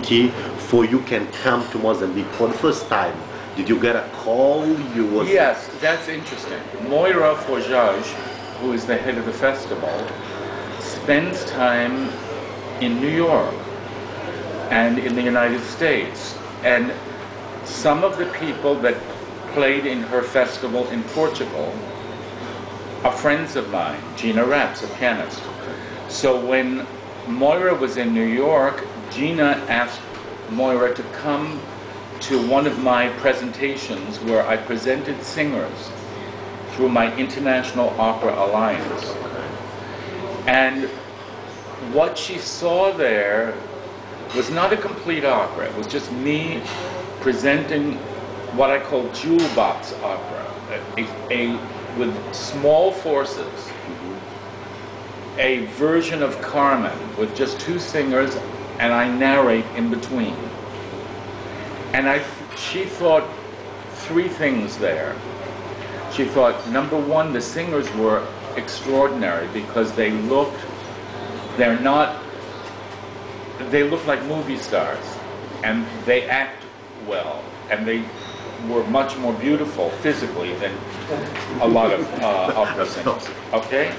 opportunity for you can come to Mozambique for the first time? Did you get a call? Yes, that's interesting. Moira Forjage, who is the head of the festival, spends time in New York and in the United States. And some of the people that played in her festival in Portugal are friends of mine. Gina Raps, a pianist. So when Moira was in New York, Gina asked Moira to come to one of my presentations where I presented singers through my International Opera Alliance. And what she saw there was not a complete opera. It was just me presenting what I call jewel box opera, with small forces, a version of Carmen with just two singers, and I narrate in between. And she thought three things there. She thought, number one, the singers were extraordinary because they look like movie stars, and they act well, and they were much more beautiful physically than a lot of opera singers. Okay?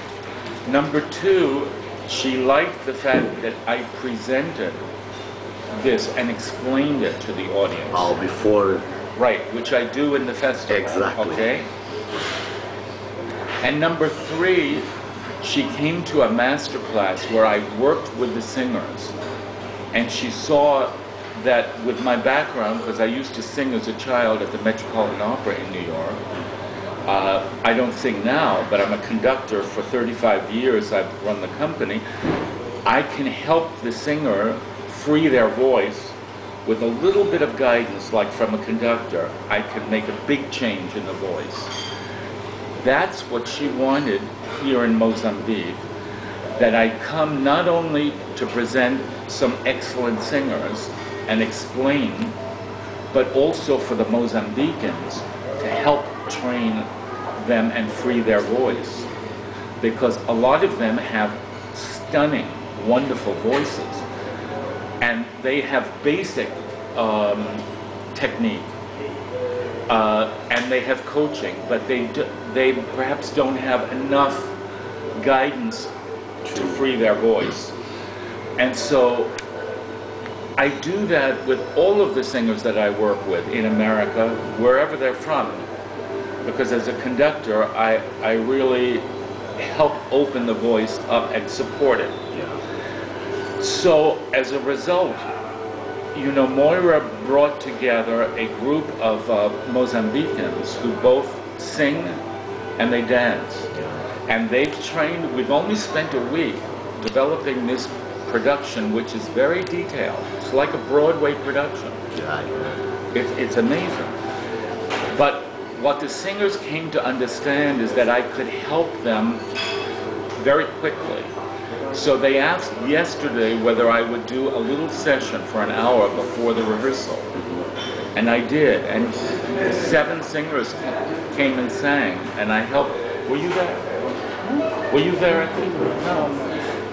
Number two, she liked the fact that I presented this and explained it to the audience. Oh, before. Right, which I do in the festival. Exactly. Okay? And number three, she came to a master class where I worked with the singers, and she saw that with my background, because I used to sing as a child at the Metropolitan Opera in New York. I don't sing now, but I'm a conductor for 35 years. I've run the company. I can help the singer free their voice with a little bit of guidance, like from a conductor. I can make a big change in the voice. That's what she wanted here in Mozambique, that I come not only to present some excellent singers and explain, but also for the Mozambicans to help train them and free their voice. Because a lot of them have stunning, wonderful voices, and they have basic technique, and they have coaching, but they perhaps don't have enough guidance to free their voice. And so I do that with all of the singers that I work with in America, wherever they're from, because as a conductor, I really help open the voice up and support it. Yeah. So as a result, you know, Moira brought together a group of Mozambicans who both sing and they dance. And they've trained, we've only spent a week developing this production, which is very detailed. It's like a Broadway production. It's amazing. But what the singers came to understand is that I could help them very quickly. So they asked yesterday whether I would do a little session for an hour before the rehearsal. And I did. And 7 singers came and sang, and I helped. Were you there? Were you there at the? No.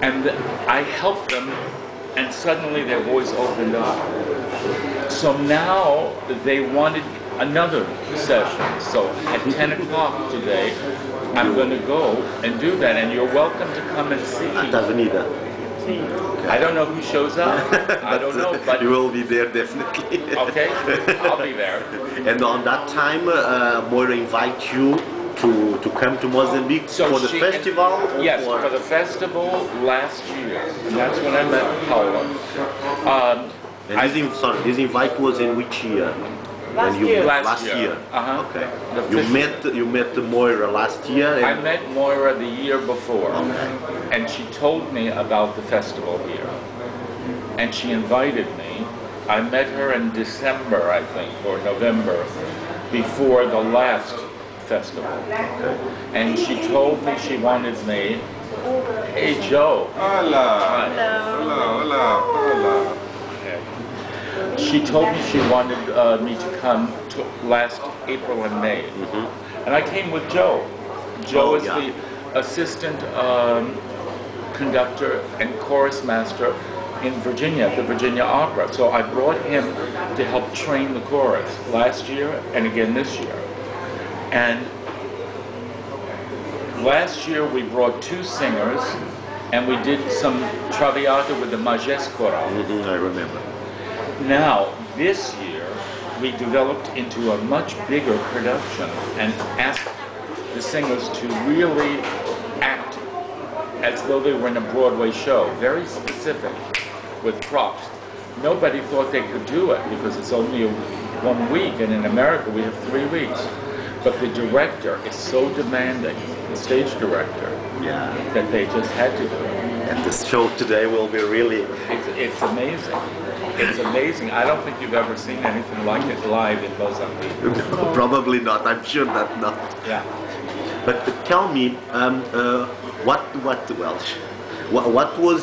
And I helped them, and suddenly their voice opened up. So now they wanted another session. So at 10 o'clock today, I'm going to go and do that, and you're welcome to come and see. I don't know who shows up. I don't know, but you will be there definitely. Okay, I'll be there. And on that time, Moira invite you to come to Mozambique for the festival? Yes, for the festival last year. And that's when I met Paula. And this invite was in which year? Last year. Okay. You met Moira last year? I met Moira the year before. Okay. And she told me about the festival here. And she invited me. I met her in December, I think, or November, before the last festival. Okay. And she told me she wanted me. Hey, Joe. Hola. Hello. Hola. She told me she wanted me to come to last April and May. And I came with Joe. Joe is the assistant conductor and chorus master in Virginia, at the Virginia Opera. So I brought him to help train the chorus last year and again this year. And last year we brought 2 singers and we did some Traviata with the Majest Choral. I remember. Now, this year, we developed into a much bigger production and asked the singers to really act as though they were in a Broadway show, very specific, with props. Nobody thought they could do it because it's only 1 week, and in America we have 3 weeks. But the director is so demanding, the stage director, that they just had to do it. And this show today will be really... It's amazing. It's amazing. I don't think you've ever seen anything like it live in Mozambique. No, probably not. I'm sure that not. Yeah. But tell me, what was